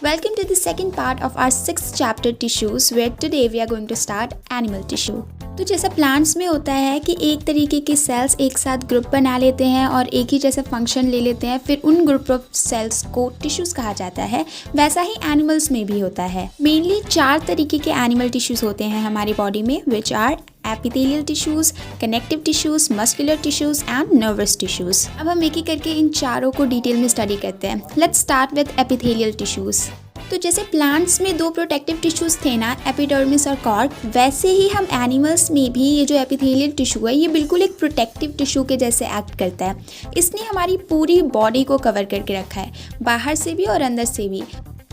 Welcome to the second part of our 6th chapter tissues, where today we are going to start animal tissue. तो जैसा plants में होता है कि एक तरीके के सेल्स एक साथ ग्रुप बना लेते हैं और एक ही जैसा फंक्शन ले लेते हैं, फिर उन ग्रुप ऑफ सेल्स को टिश्यूज कहा जाता है, वैसा ही एनिमल्स में भी होता है। मेनली 4 तरीके के एनिमल टिश्यूज होते हैं हमारी बॉडी में, which are epithelial tissues, connective tissues, muscular tissues and nervous tissues. अब हम एक एक करके इन चारों को डिटेल में स्टडी करते हैं। Let's start with epithelial tissues. तो जैसे प्लांट्स में 2 प्रोटेक्टिव टिश्यूज थे ना, एपिडर्मिस और कॉर्ड, वैसे ही हम एनिमल्स में भी ये जो एपिथेलियल टिश्यू है ये बिल्कुल एक प्रोटेक्टिव टिश्यू के जैसे एक्ट करता है। इसने हमारी पूरी बॉडी को कवर करके रखा है, बाहर से भी और अंदर से भी।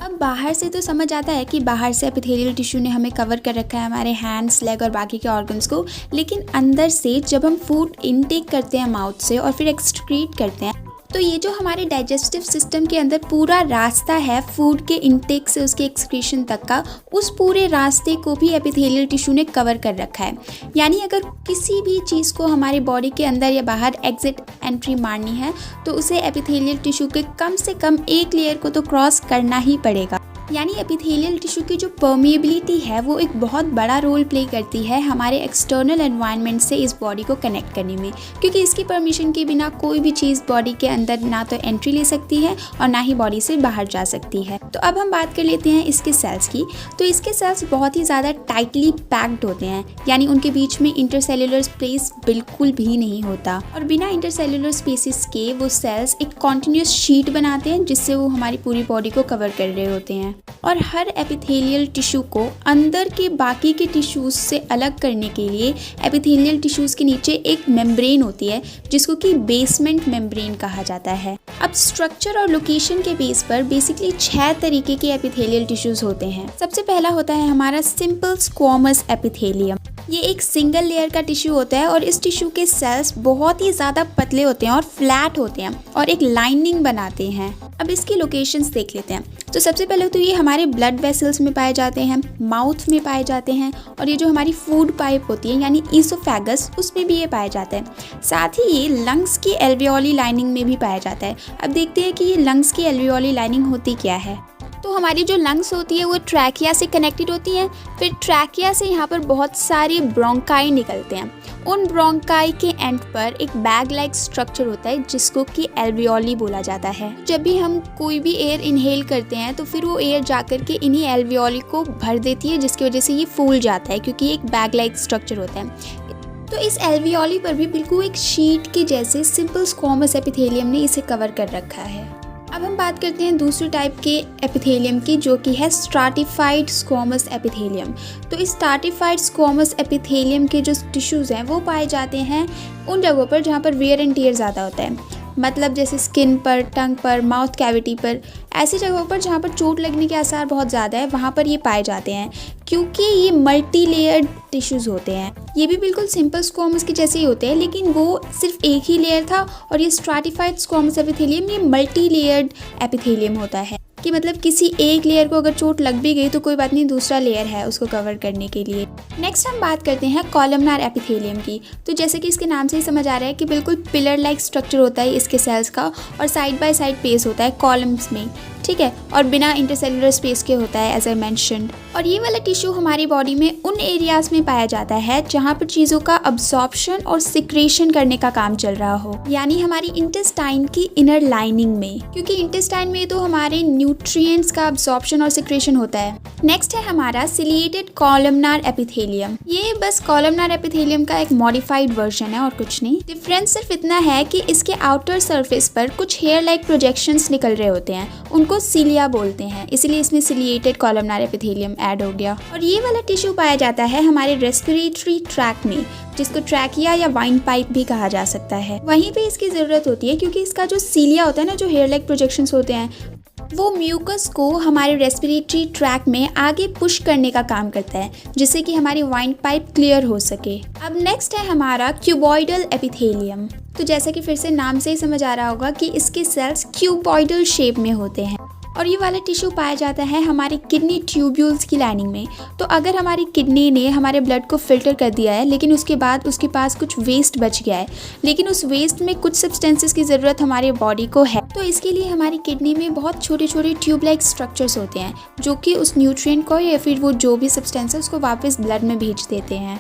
अब बाहर से तो समझ आता है कि बाहर से एपिथेलियल टिश्यू ने हमें कवर कर रखा है, हमारे हैंड्स, लेग और बाकी के ऑर्गन्स को, लेकिन अंदर से जब हम फूड इनटेक करते हैं माउथ से और फिर एक्सक्रीट करते हैं, तो ये जो हमारे डाइजेस्टिव सिस्टम के अंदर पूरा रास्ता है फूड के इनटेक से उसके एक्सक्रीशन तक का, उस पूरे रास्ते को भी एपिथेलियल टिश्यू ने कवर कर रखा है। यानी अगर किसी भी चीज़ को हमारी बॉडी के अंदर या बाहर एग्जिट एंट्री मारनी है तो उसे एपिथेलियल टिश्यू के कम से कम एक लेयर को तो क्रॉस करना ही पड़ेगा। यानी एपिथेलियल टिश्यू की जो परमिएबिलिटी है वो एक बहुत बड़ा रोल प्ले करती है हमारे एक्सटर्नल एनवायरनमेंट से इस बॉडी को कनेक्ट करने में, क्योंकि इसकी परमिशन के बिना कोई भी चीज़ बॉडी के अंदर ना तो एंट्री ले सकती है और ना ही बॉडी से बाहर जा सकती है। तो अब हम बात कर लेते हैं इसके सेल्स की। तो इसके सेल्स बहुत ही ज़्यादा टाइटली पैक्ड होते हैं, यानी उनके बीच में इंटरसेल्युलर स्पेस बिल्कुल भी नहीं होता, और बिना इंटरसेल्युलर स्पेसिस के वो सेल्स एक कॉन्टिन्यूस शीट बनाते हैं जिससे वो हमारी पूरी बॉडी को कवर कर रहे होते हैं। और हर एपिथेलियल टिश्यू को अंदर के बाकी के टिश्यूज से अलग करने के लिए एपिथेलियल टिश्यूज के नीचे एक मेम्ब्रेन होती है जिसको कि बेसमेंट मेम्ब्रेन कहा जाता है। अब स्ट्रक्चर और लोकेशन के बेस पर बेसिकली 6 तरीके के एपिथेलियल टिश्यूज होते हैं। सबसे पहला होता है हमारा सिंपल स्क्वामस एपिथेलियम। ये एक सिंगल लेयर का टिश्यू होता है और इस टिश्यू के सेल्स बहुत ही ज़्यादा पतले होते हैं और फ्लैट होते हैं और एक लाइनिंग बनाते हैं। अब इसकी लोकेशंस देख लेते हैं। तो सबसे पहले तो ये हमारे ब्लड वेसल्स में पाए जाते हैं, माउथ में पाए जाते हैं, और ये जो हमारी फूड पाइप होती है यानी ईसोफेगस, उसमें भी ये पाए जाते हैं। साथ ही ये लंग्स की एल्वियोली लाइनिंग में भी पाया जाता है। अब देखते हैं कि ये लंग्स की एल्वियोली लाइनिंग होती क्या है। तो हमारी जो लंग्स होती है वो ट्रैकिया से कनेक्टेड होती हैं। फिर ट्रैकिया से यहाँ पर बहुत सारे ब्रोंकाई निकलते हैं। उन ब्रोंकाई के एंड पर एक बैग लाइक स्ट्रक्चर होता है जिसको कि एल्वियोली बोला जाता है। जब भी हम कोई भी एयर इनहेल करते हैं तो फिर वो एयर जाकर के इन्हीं एल्वियोली को भर देती है, जिसकी वजह से ये फूल जाता है, क्योंकि ये एक बैग लाइक स्ट्रक्चर होता है। तो इस एल्वियोली पर भी बिल्कुल एक शीट के जैसे सिंपल स्क्वामस एपिथेलियम ने इसे कवर कर रखा है। अब हम बात करते हैं दूसरे टाइप के एपिथेलियम की, जो कि है स्ट्राटिफाइड स्क्वामस एपिथेलियम। तो इस स्ट्राटिफाइड स्क्वामस एपिथेलियम के जो टिश्यूज़ हैं वो पाए जाते हैं उन जगहों पर जहाँ पर वेयर एंड टियर ज़्यादा होता है, मतलब जैसे स्किन पर, टंग पर, माउथ कैविटी पर, ऐसी जगहों पर जहाँ पर चोट लगने के आसार बहुत ज़्यादा है वहाँ पर ये पाए जाते हैं, क्योंकि ये मल्टी लेयर्ड टिश्यूज़ होते हैं। ये भी बिल्कुल सिंपल स्क्वामस के जैसे ही होते हैं, लेकिन वो सिर्फ एक ही लेयर था, और ये स्ट्राटिफाइड स्क्वामस एपिथेलियम ये मल्टी लेयर्ड एपिथेलियम होता है, कि मतलब किसी एक लेयर को अगर चोट लग भी गई तो कोई बात नहीं, दूसरा लेयर है उसको कवर करने के लिए। नेक्स्ट हम बात करते हैं कॉलमनार एपिथेलियम की। तो जैसे कि इसके नाम से ही समझ आ रहा है कि बिल्कुल पिलर लाइक स्ट्रक्चर होता है इसके सेल्स का, और साइड बाय साइड स्पेस होता है कॉलम्स में, ठीक है, और बिना इंटरसेलुलर स्पेस के होता है एज आई मेंशन्ड। और ये वाला टिश्यू हमारी बॉडी में उन एरियाज में पाया जाता है जहाँ पर चीज़ों का अब्सॉर्प्शन और सिक्रेशन करने का काम चल रहा हो, यानी हमारी इंटेस्टाइन की इनर लाइनिंग में, क्योंकि इंटेस्टाइन में तो हमारे न्यूट्रिएंट्स का अब्सॉर्प्शन और सिक्रेशन होता है। नेक्स्ट है हमारा सिलिएटेड कॉलमनार एपिथेलियम। ये बस कॉलमनार एपिथेलियम का एक मॉडिफाइड वर्जन है और कुछ नहीं। डिफरेंस सिर्फ इतना है कि इसके आउटर सरफेस पर कुछ हेयर लाइक प्रोजेक्शंस निकल रहे होते हैं, उनको सीलिया बोलते हैं, इसीलिए इसमें सिलिएटेड कॉलमनार एपिथेलियम ऐड हो गया। और ये वाला टिश्यू पाया जाता है हमारे रेस्पिरेटरी ट्रैक में, जिसको ट्रैकिया या वाइन पाइप भी कहा जा सकता है। वहीं पे इसकी ज़रूरत होती है क्योंकि इसका जो सीलिया होता है ना, जो हेयर लाइक प्रोजेक्शंस होते हैं, वो म्यूकस को हमारे रेस्पिरेटरी ट्रैक में आगे पुश करने का काम करता है, जिससे कि हमारी वाइन पाइप क्लियर हो सके। अब नेक्स्ट है हमारा क्यूबॉइडल एपिथेलियम। तो जैसा कि फिर से नाम से ही समझ आ रहा होगा कि इसके सेल्स क्यूबॉइडल शेप में होते हैं। और ये वाला टिश्यू पाया जाता है हमारे किडनी ट्यूब्यूल्स की लाइनिंग में। तो अगर हमारी किडनी ने हमारे ब्लड को फिल्टर कर दिया है लेकिन उसके बाद उसके पास कुछ वेस्ट बच गया है, लेकिन उस वेस्ट में कुछ सब्सटेंसेस की ज़रूरत हमारे बॉडी को है, तो इसके लिए हमारी किडनी में बहुत छोटे छोटे ट्यूब लाइक स्ट्रक्चर्स होते हैं जो कि उस न्यूट्रिएंट को या फिर वो जो भी सब्सटेंस है उसको वापस ब्लड में भेज देते हैं।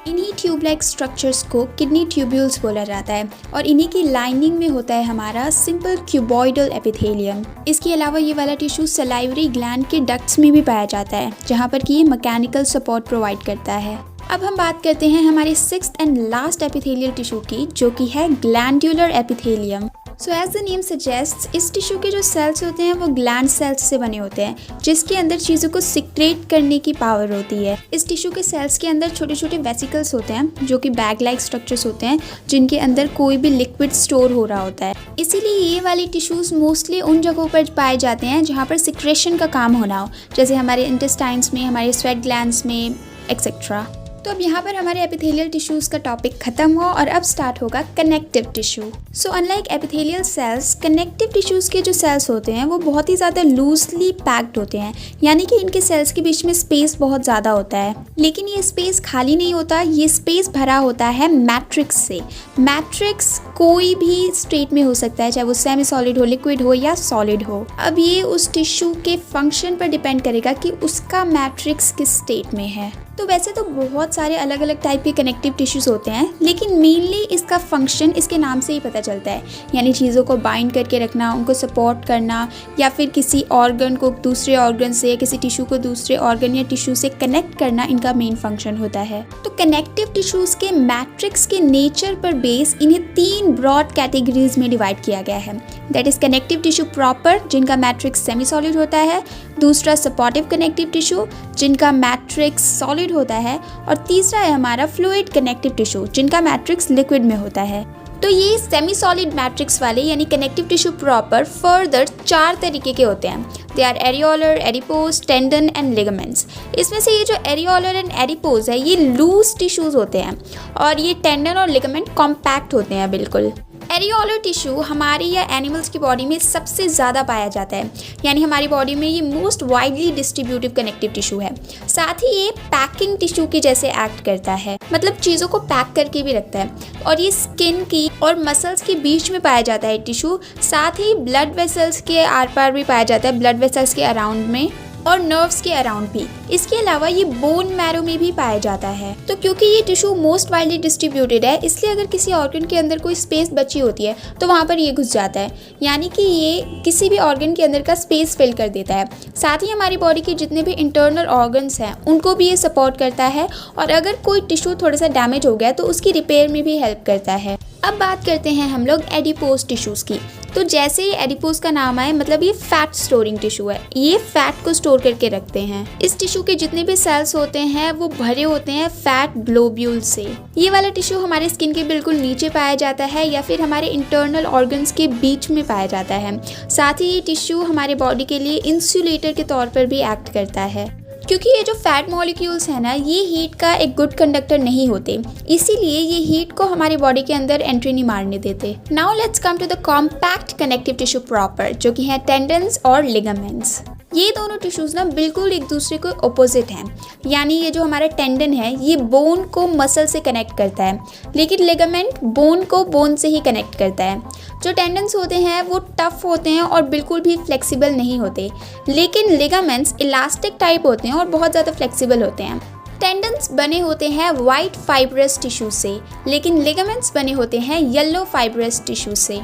इन्हीं ट्यूब लाइक स्ट्रक्चर्स को किडनी ट्यूब्यूल्स बोला जाता है और इन्हीं की लाइनिंग में होता है हमारा सिंपल क्यूबॉइडल एपिथेलियम। इसके अलावा ये वाला टिश्यू सलाइवरी ग्लैंड के डक्ट्स में भी पाया जाता है जहाँ पर कि ये मैकेनिकल सपोर्ट प्रोवाइड करता है। अब हम बात करते हैं हमारे sixth and last epithelial tissue की, जो कि है glandular epithelium. So as the name suggest, इस टिश्यू के जो सेल्स होते हैं वो ग्लैंड सेल्स से बने होते हैं जिसके अंदर चीज़ों को सिक्रेट करने की पावर होती है। इस टिश्यू के सेल्स के अंदर छोटे छोटे वेसिकल्स होते हैं जो कि बैग लाइक स्ट्रक्चर्स होते हैं जिनके अंदर कोई भी लिक्विड स्टोर हो रहा होता है। इसीलिए ये वाले टिश्यूज़ मोस्टली उन जगहों पर पाए जाते हैं जहाँ पर सिक्रेशन का काम होना हो, जैसे हमारे इंटेस्टाइन्स में, हमारे स्वेट ग्लैंड्स में एक्सेट्रा। तो अब यहाँ पर हमारे एपिथेलियल टिश्यूज़ का टॉपिक खत्म हुआ और अब स्टार्ट होगा connective tissue. So unlike epithelial cells, connective tissues के जो सेल्स होते हैं वो बहुत ही ज़्यादा लूजली पैक्ड होते हैं, यानी कि इनके सेल्स के बीच में स्पेस बहुत ज़्यादा होता है। लेकिन ये स्पेस खाली नहीं होता, ये स्पेस भरा होता है मैट्रिक्स से। मैट्रिक्स कोई भी स्टेट में हो सकता है, चाहे वो सेमी सॉलिड हो, लिक्विड हो या सॉलिड हो। अब ये उस टिश्यू के फंक्शन पर डिपेंड करेगा कि उसका मैट्रिक्स किस स्टेट में है। तो वैसे तो बहुत सारे अलग अलग टाइप के कनेक्टिव टिश्यूज़ होते हैं, लेकिन मेनली इसका फंक्शन इसके नाम से ही पता चलता है, यानी चीज़ों को बाइंड करके रखना, उनको सपोर्ट करना, या फिर किसी ऑर्गन को दूसरे ऑर्गन से, किसी टिश्यू को दूसरे ऑर्गन या टिश्यू से कनेक्ट करना इनका मेन फंक्शन होता है। तो कनेक्टिव टिश्यूज़ के मैट्रिक्स के नेचर पर बेस इन्हें 3 ब्रॉड कैटेगरीज में डिवाइड किया गया है। That is connective tissue proper, जिनका मैट्रिक्स सेमी सॉलिड होता है, दूसरा सपोर्टिव कनेक्टिव टिश्यू जिनका मैट्रिक्स सॉलिड होता है, और तीसरा है हमारा फ्लूइड कनेक्टिव टिश्यू जिनका मैट्रिक्स लिक्विड में होता है। तो ये सेमी सॉलिड मैट्रिक्स वाले यानी कनेक्टिव टिश्यू प्रॉपर फर्दर 4 तरीके के होते हैं। They are areolar, adipose, tendon and ligaments. इसमें से ये जो एरियोलर एंड एडिपोज है ये लूज टिश्यूज होते हैं और ये टेंडन और लिगामेंट कॉम्पैक्ट होते हैं बिल्कुल। एरियोलर टिश्यू हमारी या एनिमल्स की बॉडी में सबसे ज़्यादा पाया जाता है, यानी हमारी बॉडी में ये most widely distributive connective tissue है। साथ ही ये पैकिंग टिश्यू के जैसे एक्ट करता है, मतलब चीज़ों को पैक करके भी रखता है। और ये स्किन की और मसल्स के बीच में पाया जाता है टिश्यू, साथ ही ब्लड वेसल्स के आर पार भी पाया जाता है, ब्लड वेसल्स के अराउंड में और नर्व्स के अराउंड भी। इसके अलावा ये बोन मैरो में भी पाया जाता है। तो क्योंकि ये टिश्यू मोस्ट वाइडली डिस्ट्रीब्यूटेड है, इसलिए अगर किसी ऑर्गन के अंदर कोई स्पेस बची होती है तो वहाँ पर ये घुस जाता है, यानी कि ये किसी भी ऑर्गन के अंदर का स्पेस फिल कर देता है। साथ ही हमारी बॉडी के जितने भी इंटरनल ऑर्गन्स हैं उनको भी ये सपोर्ट करता है, और अगर कोई टिश्यू थोड़ा सा डैमेज हो गया तो उसकी रिपेयर में भी हेल्प करता है। अब बात करते हैं हम लोग एडिपोज टिश्यूज़ की। तो जैसे ही एडिपोज का नाम आए, मतलब ये फैट स्टोरिंग टिश्यू है, ये फैट को स्टोर करके रखते हैं। इस टिश्यू के जितने भी सेल्स होते हैं वो भरे होते हैं फैट ग्लोब्यूल से। ये वाला टिश्यू हमारे स्किन के बिल्कुल नीचे पाया जाता है या फिर हमारे इंटरनल ऑर्गन्स के बीच में पाया जाता है। साथ ही ये टिश्यू हमारे बॉडी के लिए इंसुलेटर के तौर पर भी एक्ट करता है, क्योंकि ये जो फैट मॉलिक्यूल्स हैं ना, ये हीट का एक गुड कंडक्टर नहीं होते, इसीलिए ये हीट को हमारी बॉडी के अंदर एंट्री नहीं मारने देते। Now let's come to the compact connective tissue proper, जो कि है टेंडन्स और लिगामेंट्स। ये दोनों टिश्यूज़ ना बिल्कुल एक दूसरे को अपोजिट हैं, यानी ये जो हमारा टेंडन है ये बोन को मसल से कनेक्ट करता है, लेकिन लिगामेंट बोन को बोन से ही कनेक्ट करता है। जो टेंडन्स होते हैं वो टफ होते हैं और बिल्कुल भी फ्लेक्सिबल नहीं होते, लेकिन लिगामेंट्स इलास्टिक टाइप होते हैं और बहुत ज़्यादा फ्लेक्सिबल होते हैं। टेंडन्स बने होते हैं वाइट फाइब्रस टिश्यू से, लेकिन लिगामेंट्स बने होते हैं येलो फाइब्रस टिश्यू से।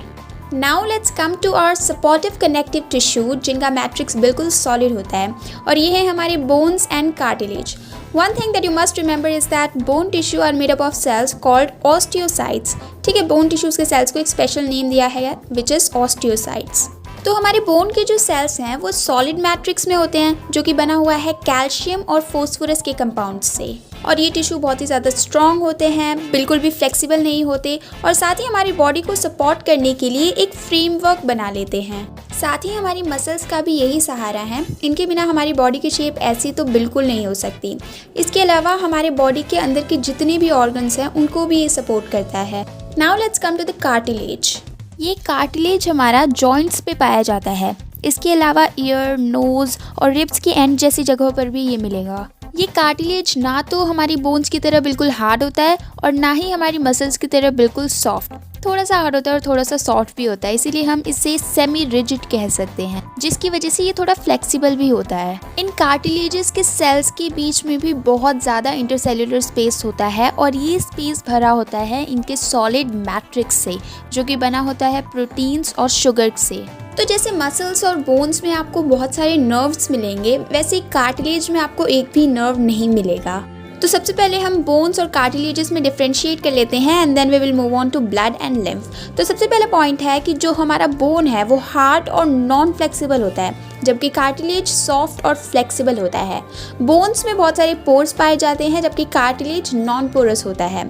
Now let's come to our supportive connective tissue, जिनका मैट्रिक्स बिल्कुल सॉलिड होता है, और ये है हमारे bones and cartilage. One thing that you must remember is that bone tissue are made up of cells called osteocytes। ठीक है, बोन टिश्यूज़ के सेल्स को एक स्पेशल नेम दिया है विच इज़ osteocytes। तो हमारे बोन के जो सेल्स हैं वो सॉलिड मैट्रिक्स में होते हैं, जो कि बना हुआ है कैल्शियम और फोस्फोरस के कंपाउंड से। और ये टिश्यू बहुत ही ज़्यादा स्ट्रॉन्ग होते हैं, बिल्कुल भी फ्लेक्सिबल नहीं होते, और साथ ही हमारी बॉडी को सपोर्ट करने के लिए एक फ्रेमवर्क बना लेते हैं। साथ ही हमारी मसल्स का भी यही सहारा है, इनके बिना हमारी बॉडी की शेप ऐसी तो बिल्कुल नहीं हो सकती। इसके अलावा हमारे बॉडी के अंदर के जितने भी ऑर्गन्स हैं उनको भी ये सपोर्ट करता है। Now let's come to the cartilage. ये कार्टिलेज हमारा जॉइंट्स पे पाया जाता है, इसके अलावा ईयर, नोज और रिब्स के एंड जैसी जगहों पर भी ये मिलेगा। ये कार्टिलेज ना तो हमारी बोन्स की तरह बिल्कुल हार्ड होता है और ना ही हमारी मसल्स की तरह बिल्कुल सॉफ्ट। थोड़ा सा हार्ड होता है और थोड़ा सा सॉफ्ट भी होता है, इसीलिए हम इसे सेमी रिजिड कह सकते हैं, जिसकी वजह से ये थोड़ा फ्लेक्सिबल भी होता है। इन कार्टिलेजेस के सेल्स के बीच में भी बहुत ज़्यादा इंटरसेल्युलर स्पेस होता है और ये स्पेस भरा होता है इनके सॉलिड मैट्रिक्स से, जो कि बना होता है प्रोटीन्स और शुगर से। तो जैसे मसल्स और बोन्स में आपको बहुत सारे नर्व्स मिलेंगे, वैसे कार्टिलेज में आपको एक भी नर्व नहीं मिलेगा। तो सबसे पहले हम बोन्स और कार्टिलेजेस में डिफरेंशिएट कर लेते हैं and then we will move on to blood and lymph. तो सबसे पहला पॉइंट है कि जो हमारा बोन है वो हार्ड और नॉन फ्लेक्सिबल होता है, जबकि कार्टिलेज सॉफ्ट और फ्लेक्सिबल होता है। बोन्स में बहुत सारे पोर्स पाए जाते हैं, जबकि कार्टिलेज नॉन पोरस होता है।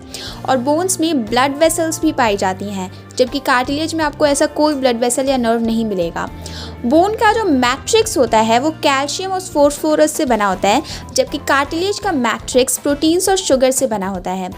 और बोन्स में ब्लड वेसल्स भी पाई जाती हैं, जबकि कार्टिलेज में आपको ऐसा कोई ब्लड वेसल या नर्व नहीं मिलेगा। बोन का जो मैट्रिक्स होता है वो कैल्शियम और फॉस्फोरस से बना होता है, जबकि कार्टिलेज का मैट्रिक्स प्रोटीन्स और शुगर से बना होता है।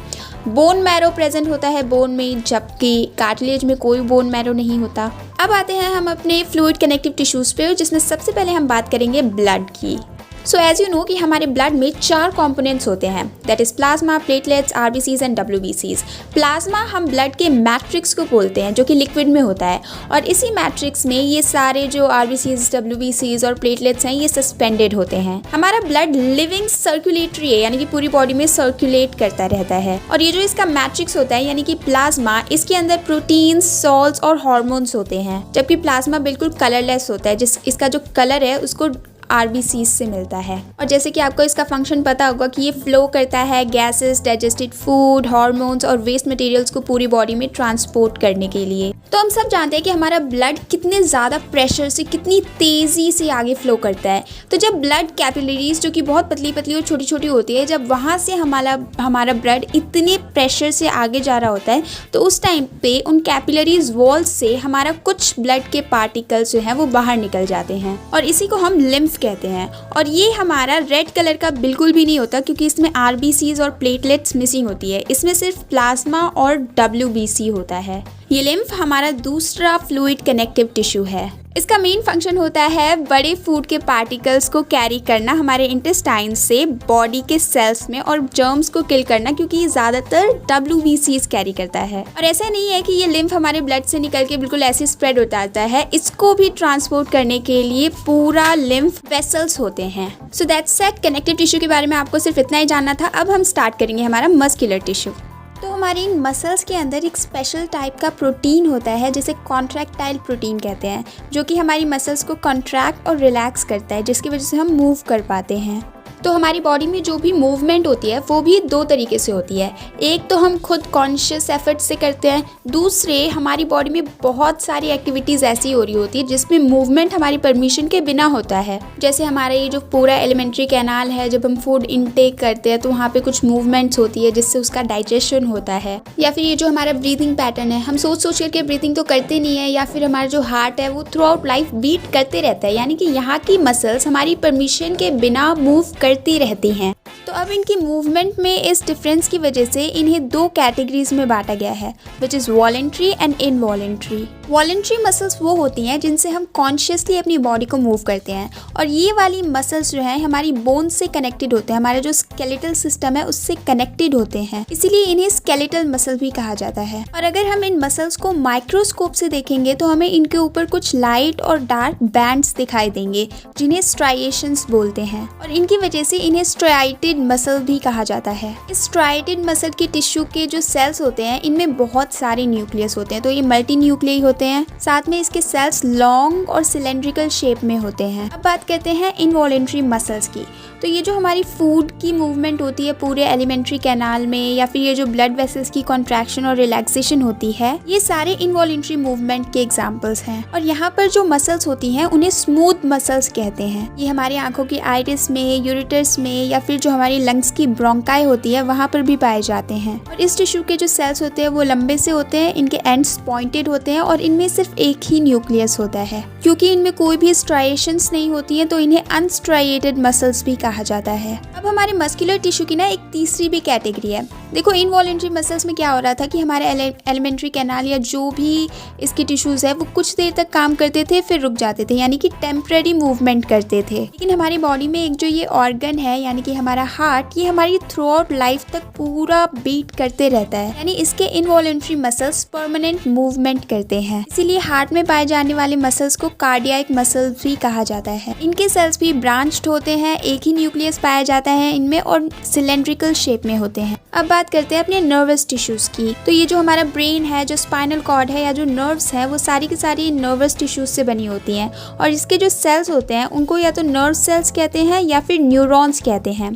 बोन मैरो प्रेजेंट होता है बोन में, जबकि कार्टिलेज में कोई बोन मैरो नहीं होता। अब आते हैं हम अपने फ्लूइड कनेक्टिव टिश्यूज पे, जिसमें सबसे पहले हम बात करेंगे ब्लड की। सो एज यू नो कि हमारे ब्लड में 4 कंपोनेंट्स होते हैं, that is plasma, platelets, RBCs and डब्ल्यूबीसीज। प्लाज्मा हम ब्लड के मैट्रिक्स को बोलते हैं, जो कि लिक्विड में होता है, और इसी मैट्रिक्स में ये सारे जो आरबीसीज, डब्ल्यूबीसीज और प्लेटलेट्स हैं ये सस्पेंडेड होते हैं। हमारा ब्लड लिविंग सर्कुलेटरी है, यानी कि पूरी बॉडी में सर्कुलेट करता रहता है। और ये जो इसका मैट्रिक्स होता है यानी कि प्लाज्मा, इसके अंदर प्रोटीन्स, सॉल्ट्स और हार्मोन्स होते हैं, जबकि प्लाज्मा बिल्कुल कलरलेस होता है, इसका जो कलर है उसको आरबीसीज से मिलता है। और जैसे कि आपको इसका फंक्शन पता होगा कि ये फ्लो करता है गैसेस, डाइजेस्टेड फूड, हार्मोन्स और वेस्ट मटेरियल्स को पूरी बॉडी में ट्रांसपोर्ट करने के लिए। तो हम सब जानते हैं कि हमारा ब्लड कितने ज़्यादा प्रेशर से, कितनी तेज़ी से आगे फ्लो करता है। तो जब ब्लड कैपिलरीज, जो कि बहुत पतली पतली और छोटी छोटी होती है, जब वहाँ से हमारा ब्लड इतने प्रेशर से आगे जा रहा होता है, तो उस टाइम पे उन कैपिलरीज वॉल्स से हमारा कुछ ब्लड के पार्टिकल्स जो हैं वो बाहर निकल जाते हैं, और इसी को हम लिम्फ कहते हैं। और ये हमारा रेड कलर का बिल्कुल भी नहीं होता, क्योंकि इसमें आरबीसीज और प्लेटलेट्स मिसिंग होती है। इसमें सिर्फ प्लाज्मा और डब्ल्यूबीसी होता है। ये लिम्फ हमारा दूसरा फ्लूइड कनेक्टिव टिश्यू है। इसका मेन फंक्शन होता है बड़े फूड के पार्टिकल्स को कैरी करना हमारे इंटेस्टाइन से बॉडी के सेल्स में, और जर्म्स को किल करना, क्योंकि ये ज़्यादातर डब्ल्यूबीसीज कैरी करता है। और ऐसा नहीं है कि ये लिम्फ हमारे ब्लड से निकल के बिल्कुल ऐसे स्प्रेड होता आता है, इसको भी ट्रांसपोर्ट करने के लिए पूरा लिम्फ वेसल्स होते हैं। So that's set, connective tissue के बारे में आपको सिर्फ इतना ही जानना था। अब हम स्टार्ट करेंगे हमारा मस्कुलर टिश्यू। तो हमारे इन मसल्स के अंदर एक स्पेशल टाइप का प्रोटीन होता है, जिसे कॉन्ट्रैक्टाइल प्रोटीन कहते हैं, जो कि हमारी मसल्स को कॉन्ट्रैक्ट और रिलैक्स करता है, जिसकी वजह से हम मूव कर पाते हैं। तो हमारी बॉडी में जो भी मूवमेंट होती है वो भी 2 तरीके से होती है। एक तो हम खुद कॉन्शियस एफर्ट से करते हैं, दूसरे हमारी बॉडी में बहुत सारी एक्टिविटीज़ ऐसी हो रही होती है जिसमें मूवमेंट हमारी परमिशन के बिना होता है। जैसे हमारा ये जो पूरा एलिमेंट्री कैनाल है, जब हम फूड इनटेक करते हैं तो वहाँ पे कुछ मूवमेंट्स होती है जिससे उसका डाइजेशन होता है। या फिर ये जो हमारा ब्रीदिंग पैटर्न है, हम सोच सोच करके ब्रीदिंग तो करते नहीं है, या फिर हमारा जो हार्ट है वो थ्रू आउट लाइफ बीट करते रहता है, यानी कि यहाँ की मसल्स हमारी परमिशन के बिना मूव करती रहती हैं। तो अब इनकी मूवमेंट में इस डिफरेंस की वजह से इन्हें 2 कैटेगरीज में बांटा गया है, which is voluntary and involuntary. Voluntary muscles वो होती हैं जिनसे हम कॉन्शियसली अपनी बॉडी को मूव करते हैं, और ये वाली मसल्स जो है हमारी बोन से कनेक्टेड होते हैं, हमारा जो स्केलेटल सिस्टम है उससे कनेक्टेड होते हैं, इसीलिए इन्हें स्केलेटल मसल भी कहा जाता है। और अगर हम इन मसल्स को माइक्रोस्कोप से देखेंगे तो हमें इनके ऊपर कुछ लाइट और डार्क बैंड्स दिखाई देंगे, जिन्हें स्ट्राइएशंस बोलते हैं, और इनकी वजह से इन्हें स्ट्राइटेड मसल भी कहा जाता है। इस स्ट्राइटेड मसल के टिश्यू के जो सेल्स होते हैं इनमें बहुत सारे न्यूक्लियस होते हैं, तो ये मल्टी न्यूक्लियई होते हैं। साथ में इसके सेल्स लॉन्ग और सिलेंड्रिकल शेप में होते हैं। अब बात करते हैं इनवॉलेंट्री मसल्स की। तो ये जो हमारी फूड की मूवमेंट होती है पूरे एलिमेंट्री कैनाल में, या फिर ये जो ब्लड वेसल्स की कॉन्ट्रैक्शन और रिलैक्सेशन होती है, ये सारे इनवॉलेंट्री मूवमेंट के एग्जांपल्स हैं। और यहाँ पर जो मसल्स होती हैं उन्हें स्मूथ मसल्स कहते हैं। ये हमारी आंखों की आइरिस में, यूरेटर्स में, या फिर जो हमारी लंग्स की ब्रोंकाई होती है वहाँ पर भी पाए जाते हैं। और इस टिश्यू के जो सेल्स होते हैं वो लंबे से होते हैं, इनके एंड्स पॉइंटेड होते हैं, और इनमें सिर्फ एक ही न्यूक्लियस होता है। क्योंकि इनमें कोई भी स्ट्राइएशंस नहीं होती हैं तो इन्हें अनस्ट्राइएटेड मसल्स भी कहा जाता है। अब हमारे मस्कुलर टिश्यू की ना एक तीसरी भी कैटेगरी है। देखो इनवॉलेंट्री मसल्स में क्या हो रहा था कि हमारे एलिमेंट्री कैनाल या जो भी इसके टिश्यूज़ है वो कुछ देर तक काम करते थे फिर रुक जाते थे, यानी कि टेम्परेरी मूवमेंट करते थे। लेकिन हमारी बॉडी में एक जो ये ऑर्गन है यानी कि हमारा हार्ट, ये हमारी थ्रू आउट लाइफ तक पूरा बीट करते रहता है, यानी इसके इनवॉलेंट्री मसल्स परमानेंट मूवमेंट करते हैं। इसीलिए हार्ट में पाए जाने वाले मसल्स को कार्डियक मसल्स भी कहा जाता है। इनके सेल्स भी ब्रांच्ड होते हैं, एक ही न्यूक्लियस पाया जाता है इनमें और सिलेंड्रिकल शेप में होते हैं। अब बात करते हैं अपने नर्वस टिश्यूज की। तो ये जो हमारा ब्रेन है, जो स्पाइनल कॉर्ड है या जो नर्व्स हैं, वो सारी की सारी नर्वस टिश्यूज से बनी होती हैं और इसके जो सेल्स होते हैं उनको या तो नर्व सेल्स कहते हैं या फिर न्यूरॉन्स कहते हैं।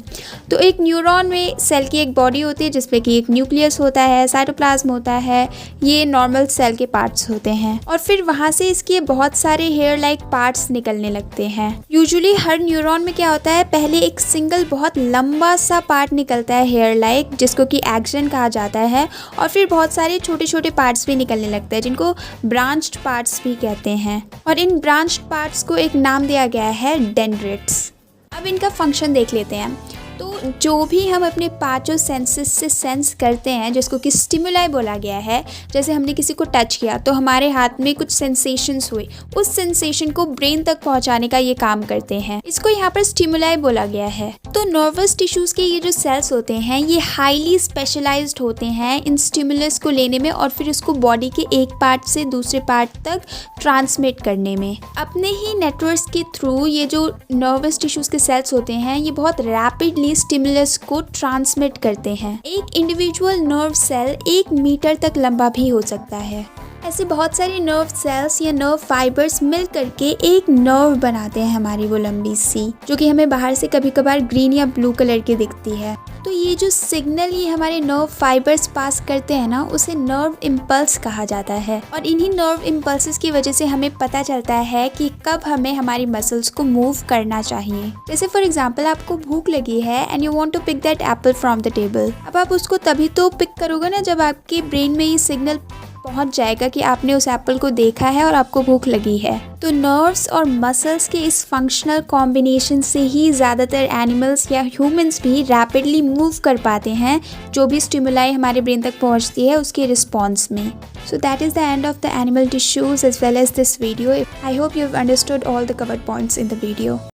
तो एक न्यूरॉन में सेल की एक बॉडी होती है जिसमें कि एक न्यूक्लियस होता है, साइटोप्लाज्म होता है, ये नॉर्मल सेल के पार्ट्स होते हैं और फिर वहाँ से इसके बहुत सारे हेयर लाइक पार्ट्स निकलने लगते हैं। यूजुअली हर न्यूरॉन में क्या होता है, पहले एक सिंगल बहुत लंबा सा पार्ट निकलता है हेयर लाइक, जिसको कि एक्सन कहा जाता है और फिर बहुत सारे छोटे छोटे पार्ट्स भी निकलने लगते हैं जिनको ब्रांच्ड पार्ट्स भी कहते हैं और इन ब्रांच्ड पार्ट्स को एक नाम दिया गया है डेंड्रिट्स। अब इनका फंक्शन देख लेते हैं। तो जो भी हम अपने पांचों सेंसेस से सेंस करते हैं, जिसको कि स्टिमुलाई बोला गया है, जैसे हमने किसी को टच किया तो हमारे हाथ में कुछ सेंसेशंस हुए, उस सेंसेशन को ब्रेन तक पहुंचाने का ये काम करते हैं, इसको यहाँ पर स्टिमुलाई बोला गया है। तो नर्वस टिश्यूज के ये जो सेल्स होते हैं ये हाईली स्पेशलाइज्ड होते हैं इन स्टिमुलस को लेने में और फिर उसको बॉडी के एक पार्ट से दूसरे पार्ट तक ट्रांसमिट करने में। अपने ही नेटवर्क्स के थ्रू ये जो नर्वस टिश्यूज के सेल्स होते हैं ये बहुत रैपिडली स्टिमुलस को ट्रांसमिट करते हैं। एक इंडिविजुअल नर्व सेल 1 मीटर तक लंबा भी हो सकता है। ऐसे बहुत सारे नर्व सेल्स या नर्व फाइबर्स मिल करके एक नर्व बनाते हैं हमारी वो लंबी सी, जो कि हमें बाहर से कभी कभार ग्रीन या ब्लू कलर की दिखती है। तो ये जो सिग्नल ये हमारे नर्व फाइबर्स पास करते हैं ना, उसे नर्व इम्पल्स कहा जाता है और इन्हीं नर्व इम्पल्सेस की वजह से हमें पता चलता है कि कब हमें हमारी मसल्स को मूव करना चाहिए। जैसे फॉर एग्जांपल आपको भूख लगी है and you want to pick that apple from the table. अब आप उसको तभी तो पिक करोगे ना जब आपके ब्रेन में ये सिग्नल पहुंच जाएगा कि आपने उस एप्पल को देखा है और आपको भूख लगी है। तो नर्व्स और मसल्स के इस फंक्शनल कॉम्बिनेशन से ही ज़्यादातर एनिमल्स या ह्यूमंस भी रैपिडली मूव कर पाते हैं, जो भी स्टिमुलाई हमारे ब्रेन तक पहुंचती है उसके रिस्पॉन्स में। So that is the end of the animal tissues as well as this video. I hope you have understood all the covered points in the video.